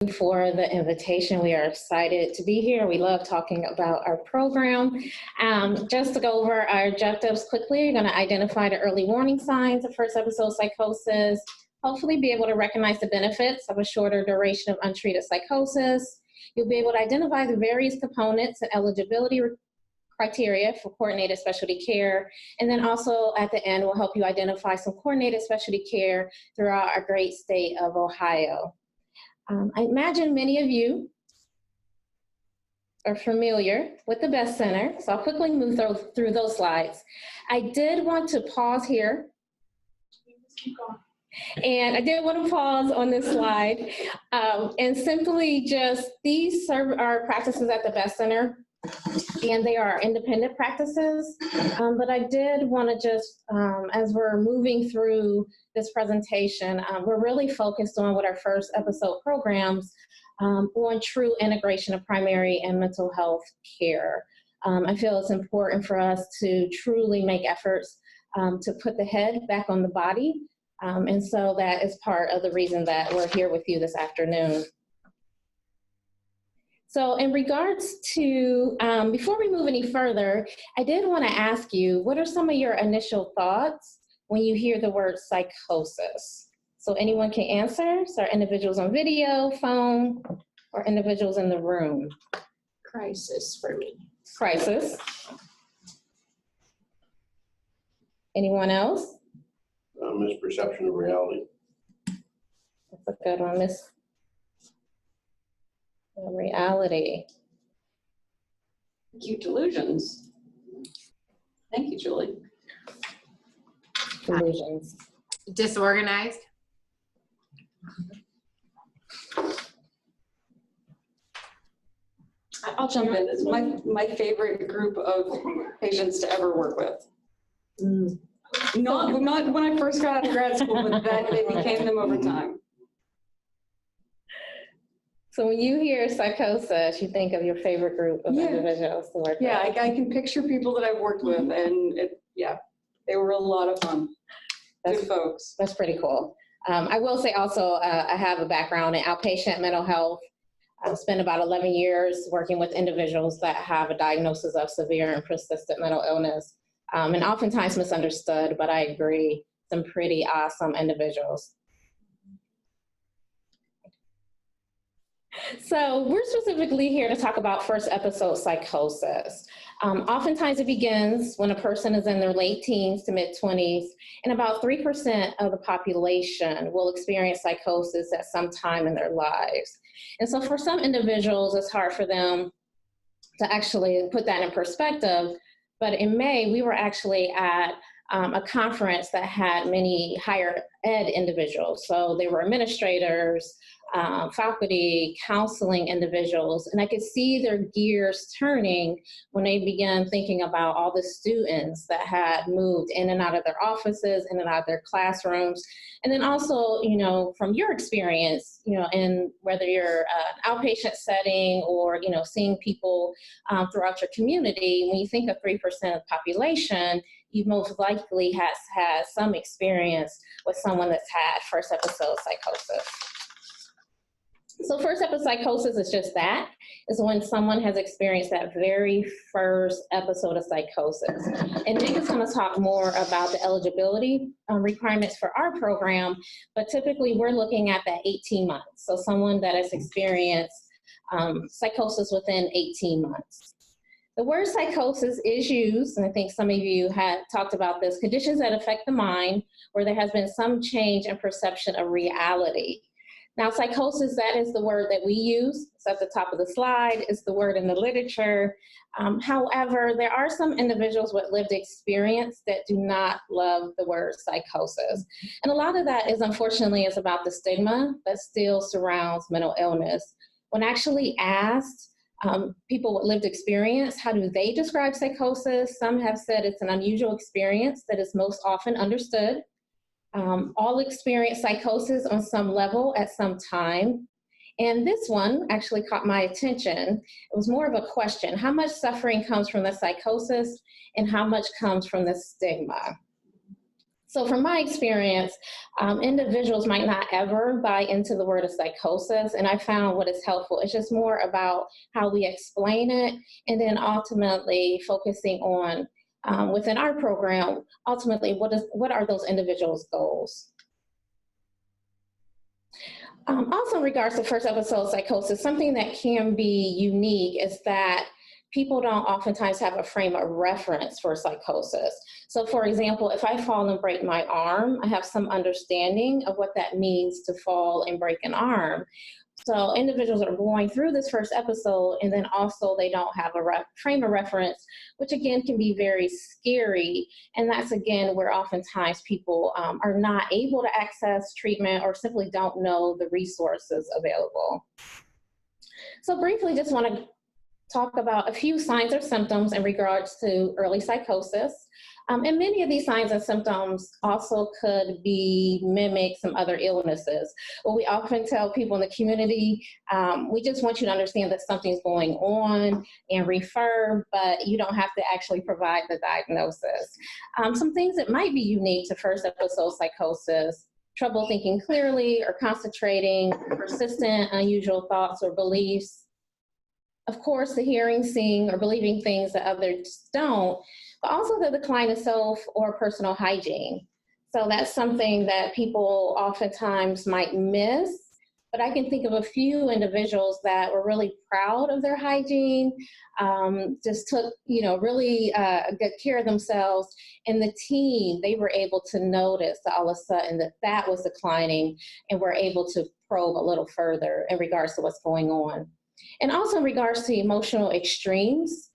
For the invitation. We are excited to be here. We love talking about our program. Just to go over our objectives quickly, you're going to identify the early warning signs of first episode psychosis, hopefully be able to recognize the benefits of a shorter duration of untreated psychosis. You'll be able to identify the various components and eligibility criteria for coordinated specialty care. And then also at the end, we'll help you identify some coordinated specialty care throughout our great state of Ohio. I imagine many of you are familiar with the Best Center, so I'll quickly move through those slides. I did want to pause here. Keep going. And I did want to pause on this slide and simply just, these serve our practices at the Best Center, and they are independent practices. But I did want to just, as we're moving through this presentation, we're really focused on with our first episode programs on true integration of primary and mental health care. I feel it's important for us to truly make efforts to put the head back on the body. And so that is part of the reason that we're here with you this afternoon. So in regards to, before we move any further, I did want to ask you, what are some of your initial thoughts when you hear the word psychosis? So anyone can answer, so individuals on video, phone, or individuals in the room. Crisis for me. Crisis. Anyone else? Misperception of reality. That's a good one, reality. Acute delusions. Thank you, Julie. Delusions. Disorganized. I'll jump in. It's my favorite group of patients to ever work with. Not when I first got out of grad school, but then it became them over time. So when you hear psychosis, you think of your favorite group of individuals to work with. Yeah, I can picture people that I've worked with, and they were a lot of fun. Good folks. That's pretty cool. I will say also, I have a background in outpatient mental health. I've spent about 11 years working with individuals that have a diagnosis of severe and persistent mental illness. And oftentimes misunderstood, but I agree, some pretty awesome individuals. So we're specifically here to talk about first episode psychosis. Oftentimes it begins when a person is in their late teens to mid-20s, and about 3% of the population will experience psychosis at some time in their lives. And so for some individuals, it's hard for them to actually put that in perspective. But in May, we were actually at a conference that had many higher ed individuals. So they were administrators, faculty, counseling individuals, and I could see their gears turning when they began thinking about all the students that had moved in and out of their offices, in and out of their classrooms. And then also, you know, from your experience, you know, in whether you're an outpatient setting or, you know, seeing people throughout your community, when you think of 3% of the population, you most likely has had some experience with someone that's had first episode psychosis. So first episode psychosis is just that, is when someone has experienced that very first episode of psychosis. And Nick is going to talk more about the eligibility requirements for our program, but typically we're looking at that 18 months. So someone that has experienced psychosis within 18 months. The word psychosis is used, and I think some of you had talked about this, conditions that affect the mind where there has been some change in perception of reality. Now, psychosis, that is the word that we use. It's at the top of the slide. It's the word in the literature. However, there are some individuals with lived experience that do not love the word psychosis. And a lot of that is, unfortunately, is about the stigma that still surrounds mental illness. When actually asked, people with lived experience, how do they describe psychosis? Some have said it's an unusual experience that is most often understood. All experience psychosis on some level at some time. And this one actually caught my attention. It was more of a question. How much suffering comes from the psychosis and how much comes from the stigma? So from my experience, individuals might not ever buy into the word of psychosis, and I found what is helpful is just more about how we explain it, and then ultimately focusing on, within our program, ultimately what are those individuals' goals. Also in regards to first episode psychosis, something that can be unique is that people don't oftentimes have a frame of reference for psychosis. So for example, if I fall and break my arm, I have some understanding of what that means to fall and break an arm. So individuals are going through this first episode, and then also they don't have a frame of reference, which again can be very scary. And that's again where oftentimes people are not able to access treatment or simply don't know the resources available. So briefly, just want to talk about a few signs or symptoms in regards to early psychosis. And many of these signs and symptoms also could be mimic some other illnesses. What we often tell people in the community, we just want you to understand that something's going on and refer, but you don't have to actually provide the diagnosis. Some things that might be unique to first episode psychosis: trouble thinking clearly or concentrating, persistent, unusual thoughts or beliefs. Of course, the hearing, seeing, or believing things that others don't, but also the decline of self or personal hygiene. So that's something that people oftentimes might miss, but I can think of a few individuals that were really proud of their hygiene, just took, really good care of themselves, and the team, they were able to notice that all of a sudden that was declining, and were able to probe a little further in regards to what's going on. And also in regards to emotional extremes,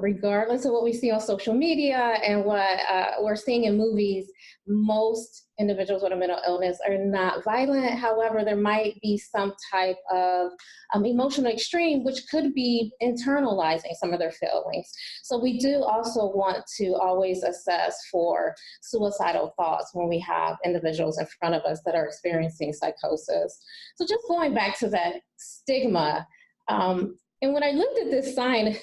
regardless of what we see on social media and what we're seeing in movies, most individuals with a mental illness are not violent. However, there might be some type of emotional extreme, which could be internalizing some of their feelings. So we do also want to always assess for suicidal thoughts when we have individuals in front of us that are experiencing psychosis. So just going back to that stigma, and when I looked at this slide,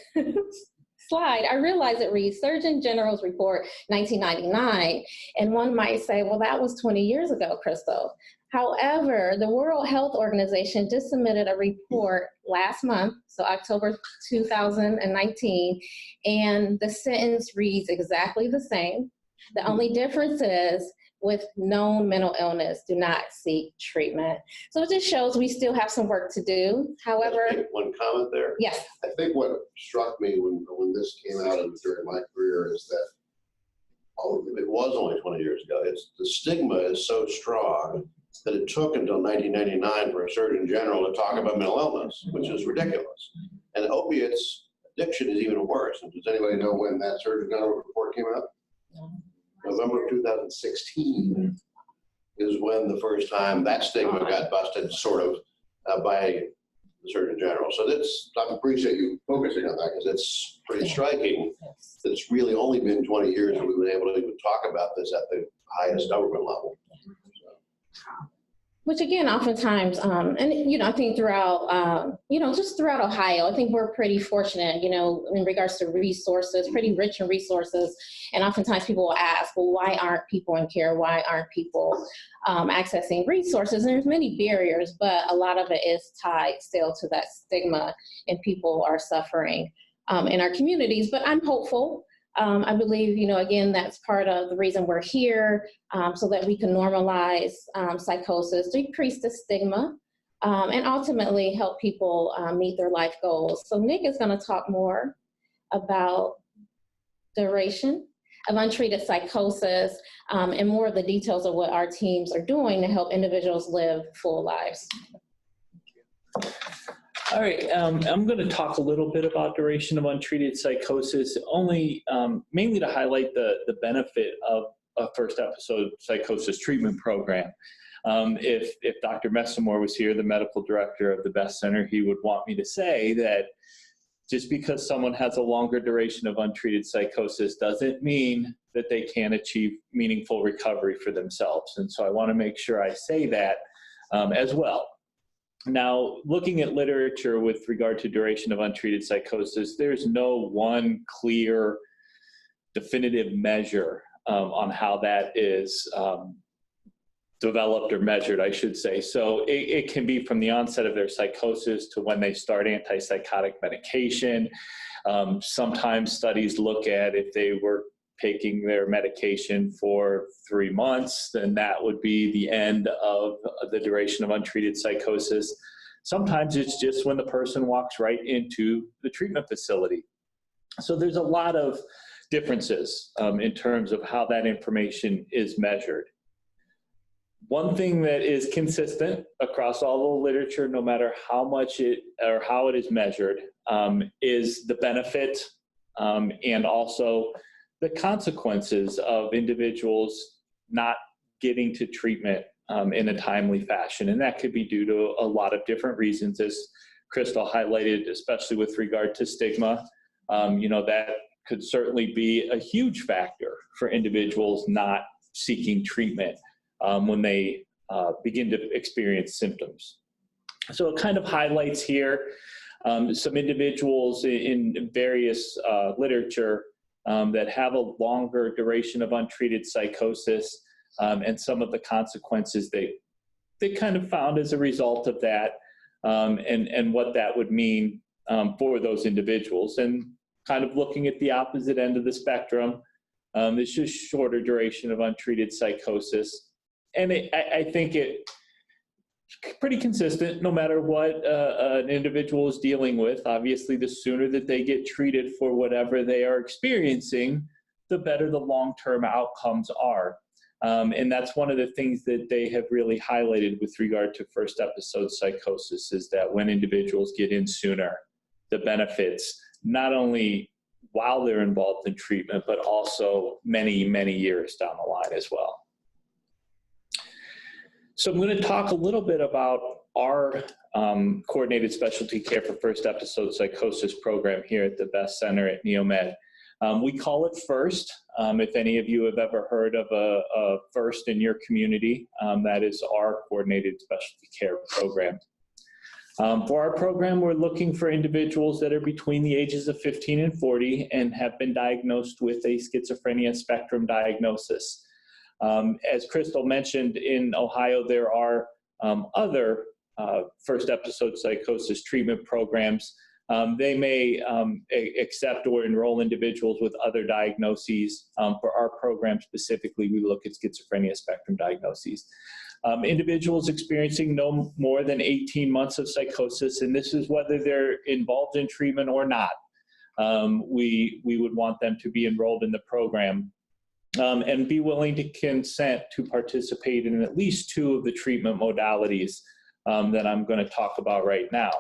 I realized it reads Surgeon General's Report 1999, and one might say, well, that was 20 years ago, Crystal. However, the World Health Organization just submitted a report last month, so October 2019, and the sentence reads exactly the same. The only difference is, with known mental illness, do not seek treatment. So it just shows we still have some work to do. However, One comment there. yes. I think what struck me when this came out during my career is that, it was only 20 years ago. The stigma is so strong that it took until 1999 for a Surgeon General to talk about mental illness, which is ridiculous. And opiates addiction is even worse. And does anybody know when that Surgeon General report came out? No. November of 2016 is when the first time that stigma got busted, sort of, by the Surgeon General. So I appreciate you focusing on that, because it's pretty striking that it's really only been 20 years that we've been able to even talk about this at the highest government level. Which again, oftentimes, and I think throughout, just throughout Ohio, I think we're pretty fortunate, in regards to resources, pretty rich in resources. And oftentimes people will ask, well, why aren't people in care? Why aren't people accessing resources? And there's many barriers, but a lot of it is tied still to that stigma, and people are suffering in our communities. But I'm hopeful. I believe, again, that's part of the reason we're here, so that we can normalize psychosis, decrease the stigma, and ultimately help people meet their life goals. So Nick is going to talk more about duration of untreated psychosis, and more of the details of what our teams are doing to help individuals live full lives. All right, I'm going to talk a little bit about duration of untreated psychosis, only mainly to highlight the benefit of a first episode psychosis treatment program. If Dr. Messamore was here, the medical director of the Best Center, he would want me to say that just because someone has a longer duration of untreated psychosis doesn't mean that they can't achieve meaningful recovery for themselves. And so I want to make sure I say that as well. Now, looking at literature with regard to duration of untreated psychosis, there's no one clear, definitive measure on how that is developed or measured, I should say. So it can be from the onset of their psychosis to when they start antipsychotic medication. Sometimes studies look at if they were taking their medication for 3 months, then that would be the end of the duration of untreated psychosis. Sometimes it's just when the person walks right into the treatment facility. So there's a lot of differences in terms of how that information is measured. One thing that is consistent across all the literature, no matter how much it or how it is measured, is the benefit and also the consequences of individuals not getting to treatment in a timely fashion. And that could be due to a lot of different reasons, as Crystal highlighted, especially with regard to stigma. That could certainly be a huge factor for individuals not seeking treatment when they begin to experience symptoms. So it kind of highlights here some individuals in various literature that have a longer duration of untreated psychosis and some of the consequences they kind of found as a result of that and what that would mean for those individuals. And kind of looking at the opposite end of the spectrum, it's just shorter duration of untreated psychosis. And I think it's pretty consistent no matter what an individual is dealing with. Obviously, the sooner that they get treated for whatever they are experiencing, the better the long-term outcomes are. And that's one of the things that they have really highlighted with regard to first episode psychosis, is that when individuals get in sooner, the benefits, not only while they're involved in treatment, but also many, many years down the line as well. So I'm going to talk a little bit about our coordinated specialty care for first episode psychosis program here at the Best Center at Neomed. We call it FIRST. If any of you have ever heard of a FIRST in your community, that is our coordinated specialty care program. For our program, we're looking for individuals that are between the ages of 15 and 40 and have been diagnosed with a schizophrenia spectrum diagnosis. As Crystal mentioned, in Ohio, there are other first episode psychosis treatment programs. They may accept or enroll individuals with other diagnoses. For our program specifically, we look at schizophrenia spectrum diagnoses. Individuals experiencing no more than 18 months of psychosis, and this is whether they're involved in treatment or not. We would want them to be enrolled in the program. And be willing to consent to participate in at least 2 of the treatment modalities that I'm going to talk about right now.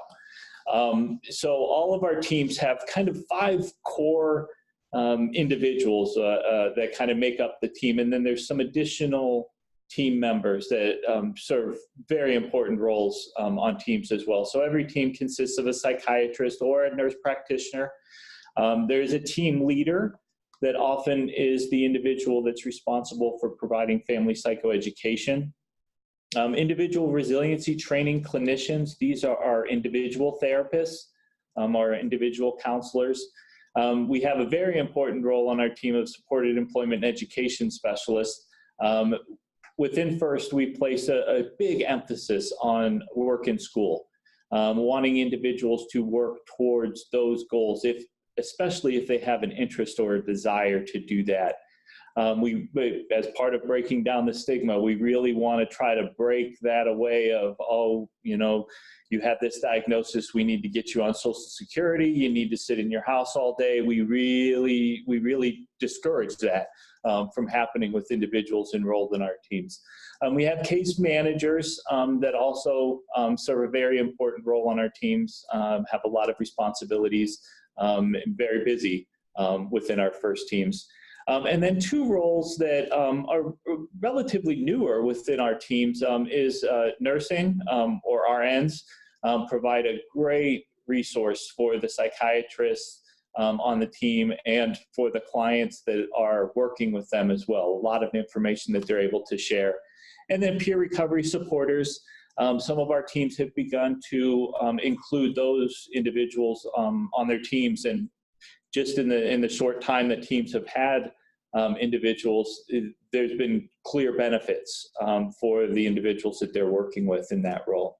So all of our teams have kind of 5 core individuals that kind of make up the team, and then there's some additional team members that serve very important roles on teams as well. So every team consists of a psychiatrist or a nurse practitioner. There's a team leader that often is the individual that's responsible for providing family psychoeducation. Individual resiliency training clinicians, these are our individual therapists, our individual counselors. We have a very important role on our team of supported employment and education specialists. Within FIRST, we place a big emphasis on work in school, wanting individuals to work towards those goals, especially if they have an interest or a desire to do that. As part of breaking down the stigma, we really want to try to break that away of, you have this diagnosis, we need to get you on Social Security, you need to sit in your house all day. We really discourage that from happening with individuals enrolled in our teams. We have case managers that also serve a very important role on our teams, have a lot of responsibilities, and very busy within our FIRST teams. And then 2 roles that are relatively newer within our teams is nursing or RNs provide a great resource for the psychiatrists on the team and for the clients that are working with them as well. A lot of information that they're able to share. And then peer recovery supporters. Some of our teams have begun to include those individuals on their teams, and just in the short time that teams have had individuals, there's been clear benefits for the individuals that they're working with in that role.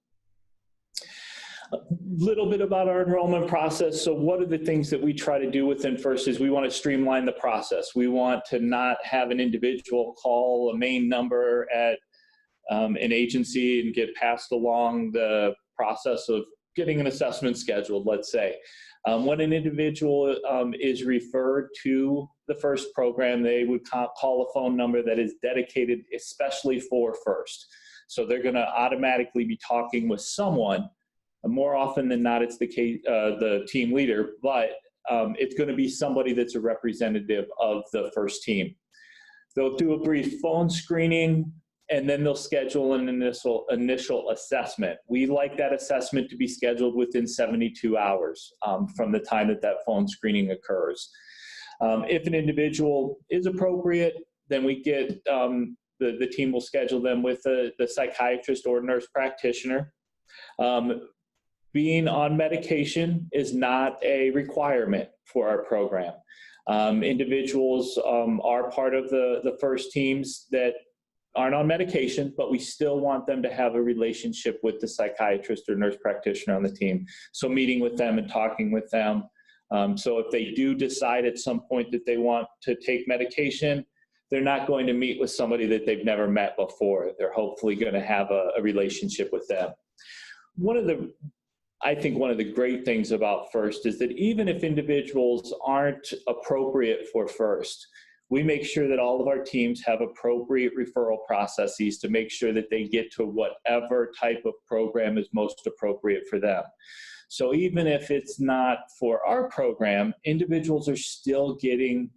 A little bit about our enrollment process. So what are the things that we try to do within FIRST is we want to streamline the process. We want to not have an individual call a main number at an agency and get passed along the process of getting an assessment scheduled, let's say. When an individual is referred to the FIRST program, they would call a phone number that is dedicated especially for FIRST. So they're going to automatically be talking with someone. More often than not, it's the case, the team leader, but it's going to be somebody that's a representative of the FIRST team. They'll do a brief phone screening, and then they'll schedule an initial assessment. We like that assessment to be scheduled within 72 hours from the time that that phone screening occurs. If an individual is appropriate, then we get, the team will schedule them with the psychiatrist or nurse practitioner. Being on medication is not a requirement for our program. Individuals are part of the FIRST teams that aren't on medication, but we still want them to have a relationship with the psychiatrist or nurse practitioner on the team. So meeting with them and talking with them. So if they do decide at some point that they want to take medication, they're not going to meet with somebody that they've never met before. They're hopefully going to have a relationship with them. I think one of the great things about FIRST is that even if individuals aren't appropriate for FIRST, we make sure that all of our teams have appropriate referral processes to make sure that they get to whatever type of program is most appropriate for them. So even if it's not for our program, individuals are still getting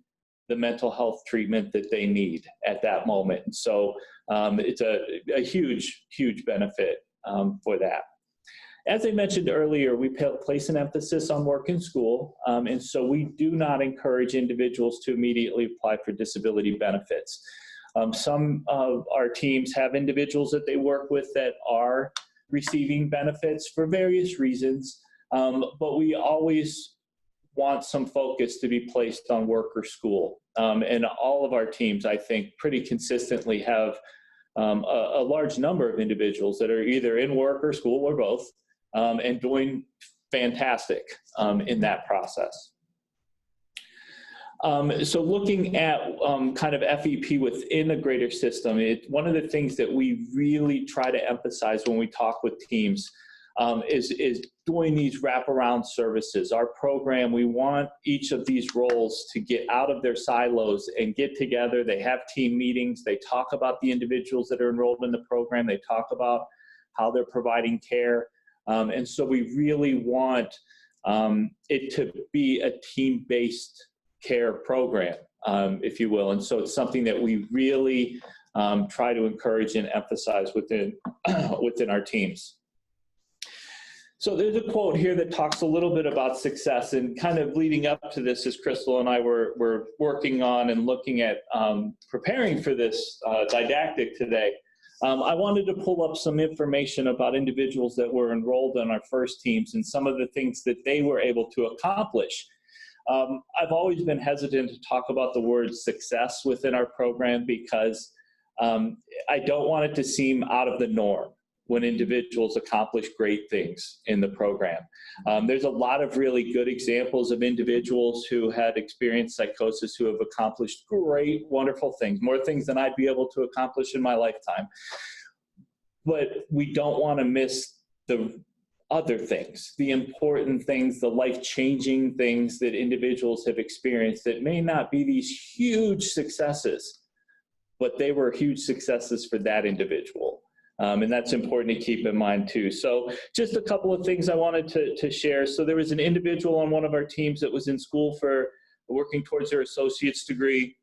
the mental health treatment that they need at that moment. So it's a huge, huge benefit for that. As I mentioned earlier, we place an emphasis on work and school, and so we do not encourage individuals to immediately apply for disability benefits. Some of our teams have individuals that they work with that are receiving benefits for various reasons, but we always want some focus to be placed on work or school. And all of our teams, I think, pretty consistently have a large number of individuals that are either in work or school or both, and doing fantastic in that process. So looking at kind of FEP within a greater system, one of the things that we really try to emphasize when we talk with teams is doing these wraparound services. Our program, we want each of these roles to get out of their silos and get together. They have team meetings. They talk about the individuals that are enrolled in the program. They talk about how they're providing care. And so we really want it to be a team-based care program, if you will. And so it's something that we really try to encourage and emphasize within our teams. So there's a quote here that talks a little bit about success, and kind of leading up to this as Crystal and I were working on and looking at preparing for this didactic today. I wanted to pull up some information about individuals that were enrolled in our FIRST teams and some of the things that they were able to accomplish. I've always been hesitant to talk about the word success within our program because I don't want it to seem out of the norm when individuals accomplish great things in the program. There's a lot of really good examples of individuals who had experienced psychosis who have accomplished great, wonderful things, more things than I'd be able to accomplish in my lifetime. But we don't want to miss the other things, the important things, the life-changing things that individuals have experienced that may not be these huge successes, but they were huge successes for that individual. And that's important to keep in mind too. So just a couple of things I wanted to share. So there was an individual on one of our teams that was in school for working towards their associate's degree.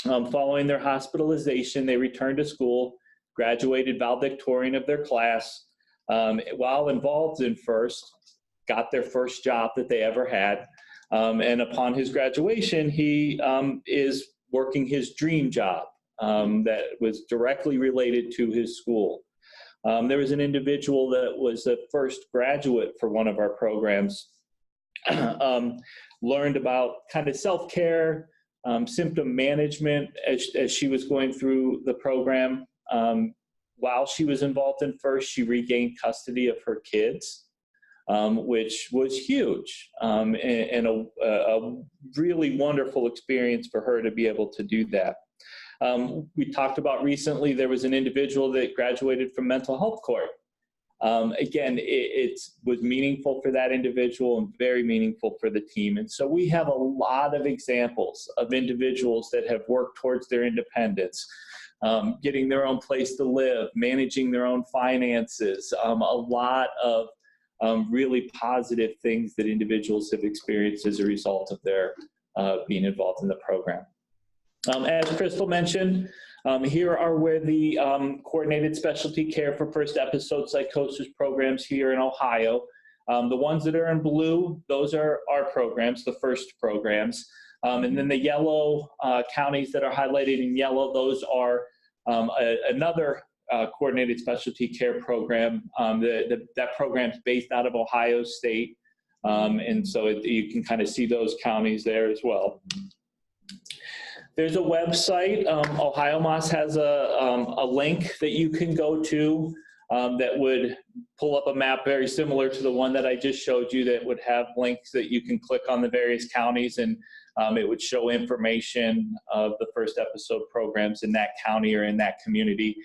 Following their hospitalization, they returned to school, graduated valedictorian of their class. While involved in FIRST, got their first job that they ever had. And upon his graduation, he is working his dream job that was directly related to his school. There was an individual that was the first graduate for one of our programs, learned about kind of self-care, symptom management as she was going through the program. While she was involved in FIRST, she regained custody of her kids, which was huge, and a really wonderful experience for her to be able to do that. We talked about recently, there was an individual that graduated from mental health court. Again, it was meaningful for that individual and very meaningful for the team. And so we have a lot of examples of individuals that have worked towards their independence, getting their own place to live, managing their own finances, a lot of really positive things that individuals have experienced as a result of their being involved in the program. As Crystal mentioned, here are where the coordinated specialty care for first episode psychosis programs here in Ohio. The ones that are in blue, those are our programs, the FIRST programs. And then the yellow counties that are highlighted in yellow, those are another coordinated specialty care program. That program's based out of Ohio State. And so you can kind of see those counties there as well. There's a website. Ohio Moss has a link that you can go to that would pull up a map very similar to the one that I just showed you, that would have links that you can click on the various counties, and it would show information of the first episode programs in that county or in that community,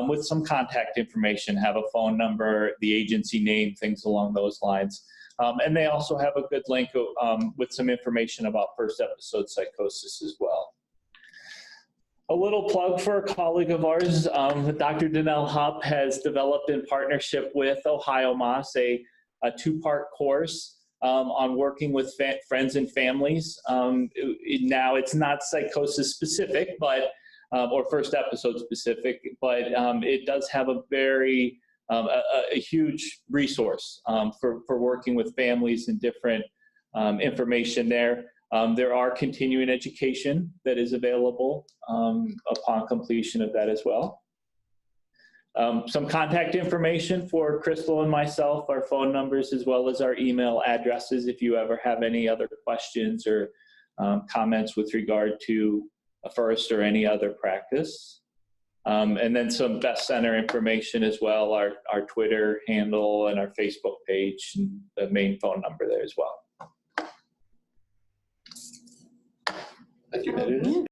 with some contact information, have a phone number, the agency name, things along those lines. And they also have a good link with some information about first episode psychosis as well. A little plug for a colleague of ours, Dr. Danelle Hupp has developed in partnership with Ohio Moss a two-part course on working with friends and families. Now it's not psychosis specific, but or first episode specific, but it does have a very a huge resource for working with families and different information there. There are continuing education that is available upon completion of that as well. Some contact information for Crystal and myself, our phone numbers, as well as our email addresses if you ever have any other questions or comments with regard to a FIRST or any other practice. And then some Best Center information as well, our Twitter handle and our Facebook page, and the main phone number there as well. Thank you.